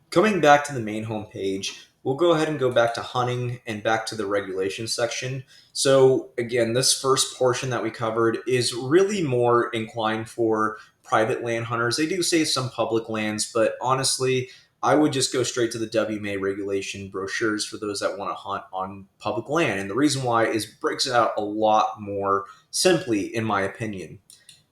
Coming back to the main home page, we'll go ahead and go back to hunting and back to the regulations section. So again, this first portion that we covered is really more inclined for private land hunters. They do say some public lands, but honestly, I would just go straight to the WMA regulation brochures for those that want to hunt on public land. And the reason why is it breaks it out a lot more simply, in my opinion.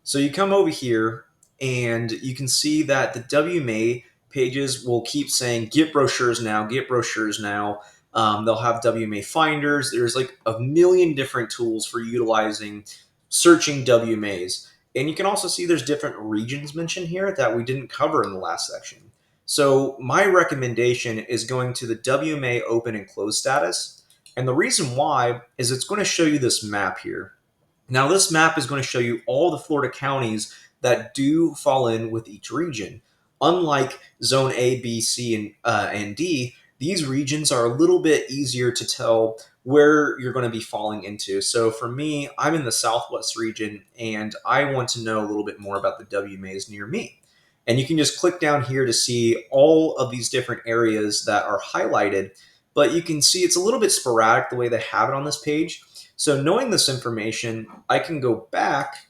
So you come over here and you can see that the WMA pages will keep saying get brochures now, get brochures now. They'll have WMA finders. There's like a million different tools for utilizing searching WMAs. And you can also see there's different regions mentioned here that we didn't cover in the last section. So my recommendation is going to the WMA open and close status. And the reason why is it's going to show you this map here. Now, this map is going to show you all the Florida counties that do fall in with each region. Unlike Zone A, B, C, and D, these regions are a little bit easier to tell where you're going to be falling into. So for me, I'm in the Southwest region, and I want to know a little bit more about the WMAs near me. And you can just click down here to see all of these different areas that are highlighted, but you can see it's a little bit sporadic the way they have it on this page. So knowing this information, I can go back,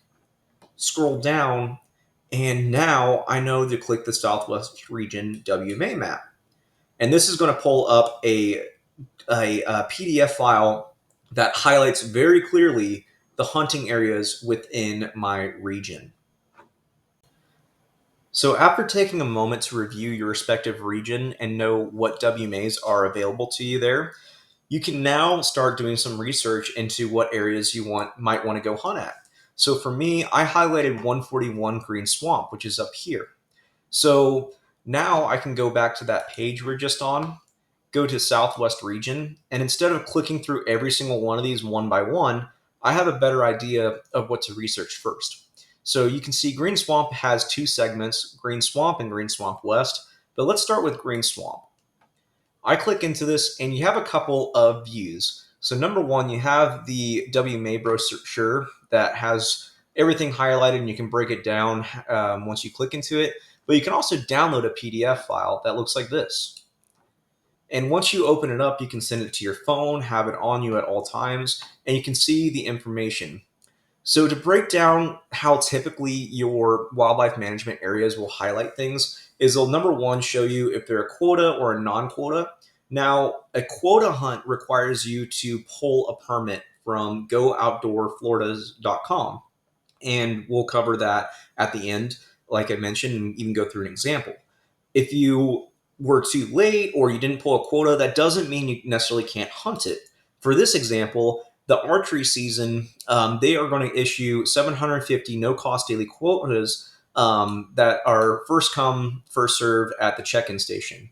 scroll down, and now I know to click the Southwest Region WMA map. And this is going to pull up a PDF file that highlights very clearly the hunting areas within my region. So after taking a moment to review your respective region and know what WMAs are available to you there, you can now start doing some research into what areas you might want to go hunt at. So for me, I highlighted 141 Green Swamp, which is up here. So now I can go back to that page we're just on, go to Southwest Region, and instead of clicking through every single one of these one by one, I have a better idea of what to research first. So you can see Green Swamp has two segments, Green Swamp and Green Swamp West, but let's start with Green Swamp. I click into this and you have a couple of views. So number one, you have the WMA brochure that has everything highlighted and you can break it down once you click into it. But you can also download a PDF file that looks like this. And once you open it up, you can send it to your phone, have it on you at all times, and you can see the information. So to break down how typically your wildlife management areas will highlight things is they'll number one show you if they're a quota or a non-quota. Now, a quota hunt requires you to pull a permit from gooutdoorfloridas.com, and we'll cover that at the end, like I mentioned, and even go through an example. If you were too late or you didn't pull a quota, that doesn't mean you necessarily can't hunt it. For this example, the archery season, they are going to issue 750 no-cost daily quotas that are first come, first served at the check-in station.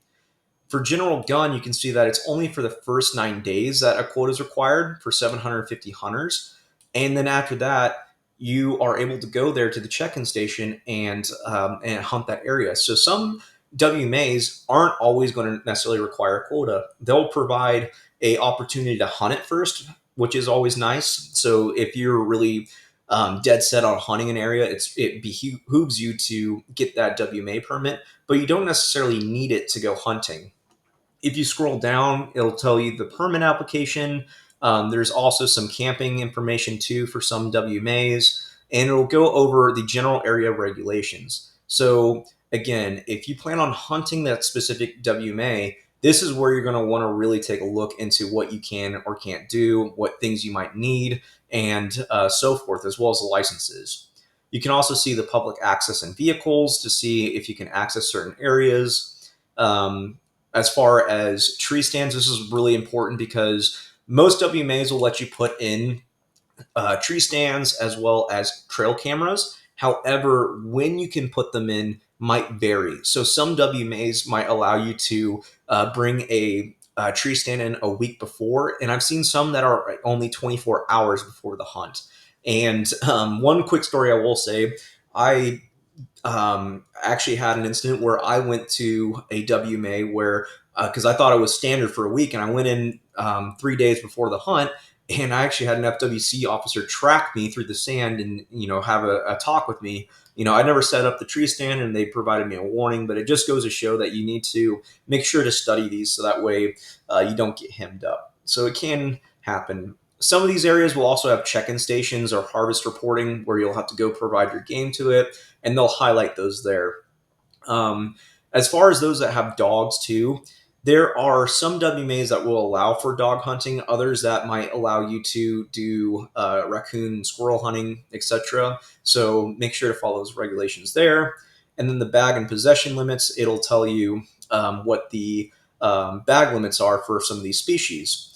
For general gun, you can see that it's only for the first 9 days that a quota is required for 750 hunters. And then after that, you are able to go there to the check-in station and hunt that area. So some WMAs aren't always going to necessarily require a quota. They'll provide a opportunity to hunt it first, which is always nice. So if you're really dead set on hunting an area, it behooves you to get that WMA permit, but you don't necessarily need it to go hunting. If you scroll down, it'll tell you the permit application. There's also some camping information too for some WMAs, and it'll go over the general area regulations. So again, if you plan on hunting that specific WMA, this is where you're going to want to really take a look into what you can or can't do, what things you might need, and so forth, as well as the licenses. You can also see the public access and vehicles to see if you can access certain areas. As far as tree stands, this is really important because most WMAs will let you put in tree stands as well as trail cameras. However, when you can put them in might vary. So some WMAs might allow you to bring a tree stand in a week before, and I've seen some that are only 24 hours before the hunt. And one quick story I will say, I actually had an incident where I went to a WMA where, because I thought it was standard for a week, and I went in 3 days before the hunt, And I actually had an FWC officer track me through the sand and have a talk with me. I never set up the tree stand, and they provided me a warning. But it just goes to show that you need to make sure to study these so that way you don't get hemmed up. So it can happen. Some of these areas will also have check-in stations or harvest reporting where you'll have to go provide your game to it, and they'll highlight those there. Um, as far as those that have dogs too, there are some WMAs that will allow for dog hunting, others that might allow you to do raccoon and squirrel hunting, etc. So make sure to follow those regulations there. And then the bag and possession limits, it'll tell you what the bag limits are for some of these species.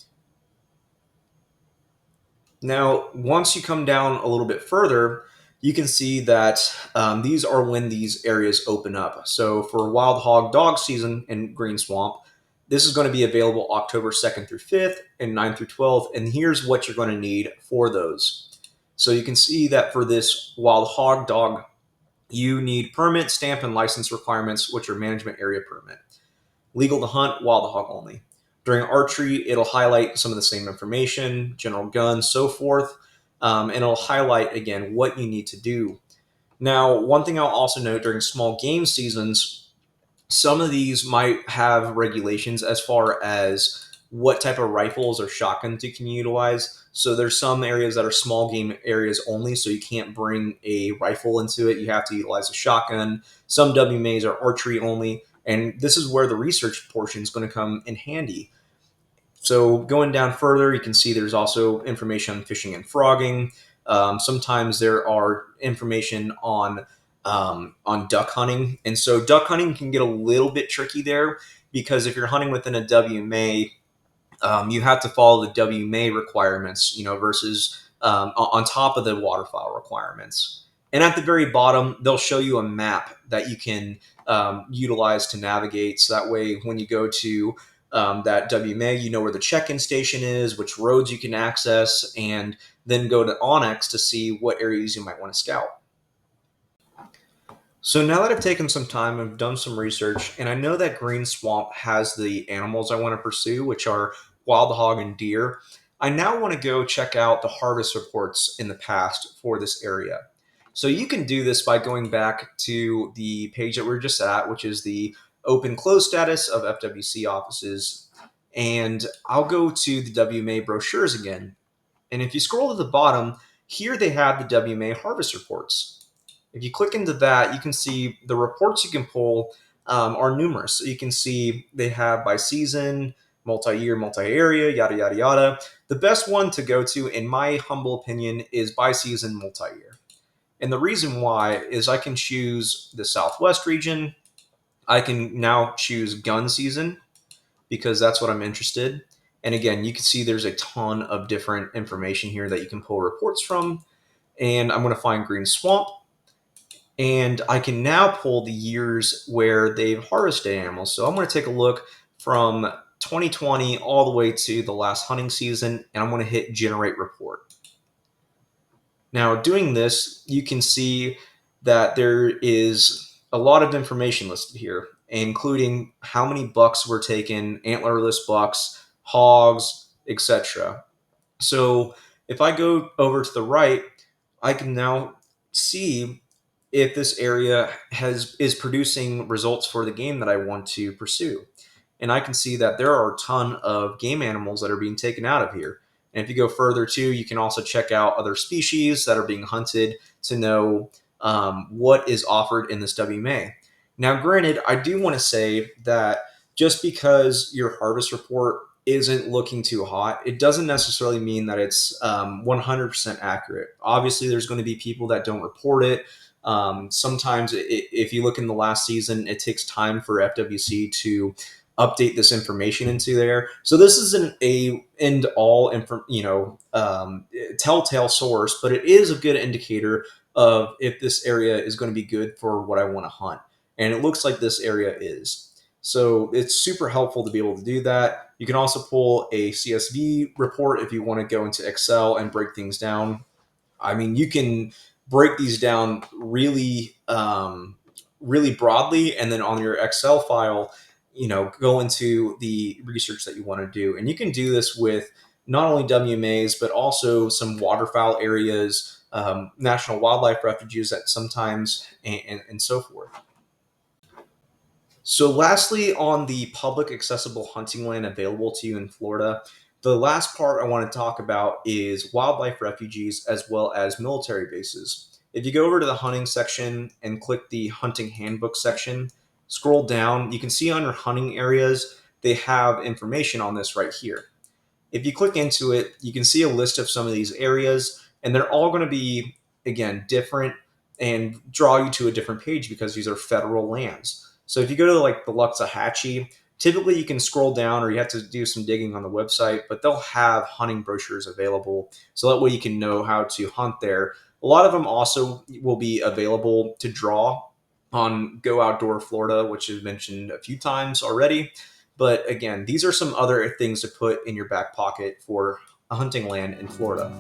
Now, once you come down a little bit further, you can see that these are when these areas open up. So for wild hog dog season in Green Swamp, this is going to be available October 2nd through 5th and 9th through 12th. And here's what you're going to need for those. So you can see that for this wild hog dog, you need permit, stamp, and license requirements, which are management area permit. Legal to hunt, wild hog only. During archery, it'll highlight some of the same information, general guns, so forth, and it'll highlight again what you need to do. Now, one thing I'll also note during small game seasons, some of these might have regulations as far as what type of rifles or shotguns you can utilize. So there's some areas that are small game areas only, so you can't bring a rifle into it. You have to utilize a shotgun. Some WMAs are archery only, and this is where the research portion is going to come in handy. So going down further, you can see there's also information on fishing and frogging. Sometimes there are information on duck hunting, and so duck hunting can get a little bit tricky there because if you're hunting within a WMA, you have to follow the WMA requirements, versus on top of the waterfowl requirements. And at the very bottom, they'll show you a map that you can utilize to navigate. So that way, when you go to that WMA, you know where the check-in station is, which roads you can access, and then go to onX to see what areas you might want to scout. So now that I've taken some time, I've done some research, and I know that Green Swamp has the animals I want to pursue, which are wild hog and deer. I now want to go check out the harvest reports in the past for this area. So you can do this by going back to the page that we are just at, which is the open close status of FWC offices. And I'll go to the WMA brochures again. And if you scroll to the bottom, here they have the WMA harvest reports. If you click into that, you can see the reports you can pull are numerous. So you can see they have by season, multi-year, multi-area, yada, yada, yada. The best one to go to, in my humble opinion, is by season, multi-year. And the reason why is I can choose the Southwest region. I can now choose gun season because that's what I'm interested. And again, you can see there's a ton of different information here that you can pull reports from. And I'm going to find Green Swamp. And I can now pull the years where they've harvested animals. So I'm going to take a look from 2020 all the way to the last hunting season, and I'm going to hit generate report. Now, doing this, you can see that there is a lot of information listed here, including how many bucks were taken, antlerless bucks, hogs, etc. So if I go over to the right, I can now see if this area is producing results for the game that I want to pursue. And I can see that there are a ton of game animals that are being taken out of here. And if you go further too, you can also check out other species that are being hunted to know what is offered in this WMA. Now, granted, I do want to say that just because your harvest report isn't looking too hot, it doesn't necessarily mean that it's 100% accurate. Obviously, there's going to be people that don't report it. Sometimes, if you look in the last season, it takes time for FWC to update this information into there. So this isn't a end all, telltale source, but it is a good indicator of if this area is going to be good for what I want to hunt. And it looks like this area is. So it's super helpful to be able to do that. You can also pull a CSV report if you want to go into Excel and break things down. I mean, you can break these down really broadly, and then on your Excel file, go into the research that you want to do. And you can do this with not only WMAs, but also some waterfowl areas, national wildlife refuges at sometimes, and so forth. So, lastly, on the public accessible hunting land available to you in Florida, the last part I want to talk about is wildlife refuges as well as military bases. If you go over to the hunting section and click the hunting handbook section, scroll down, you can see under hunting areas, they have information on this right here. If you click into it, you can see a list of some of these areas, and they're all going to be, again, different and draw you to a different page because these are federal lands. So if you go to like the Luxahatchee, typically you can scroll down or you have to do some digging on the website, but they'll have hunting brochures available. So that way you can know how to hunt there. A lot of them also will be available to draw on Go Outdoor Florida, which is mentioned a few times already. But again, these are some other things to put in your back pocket for a hunting land in Florida.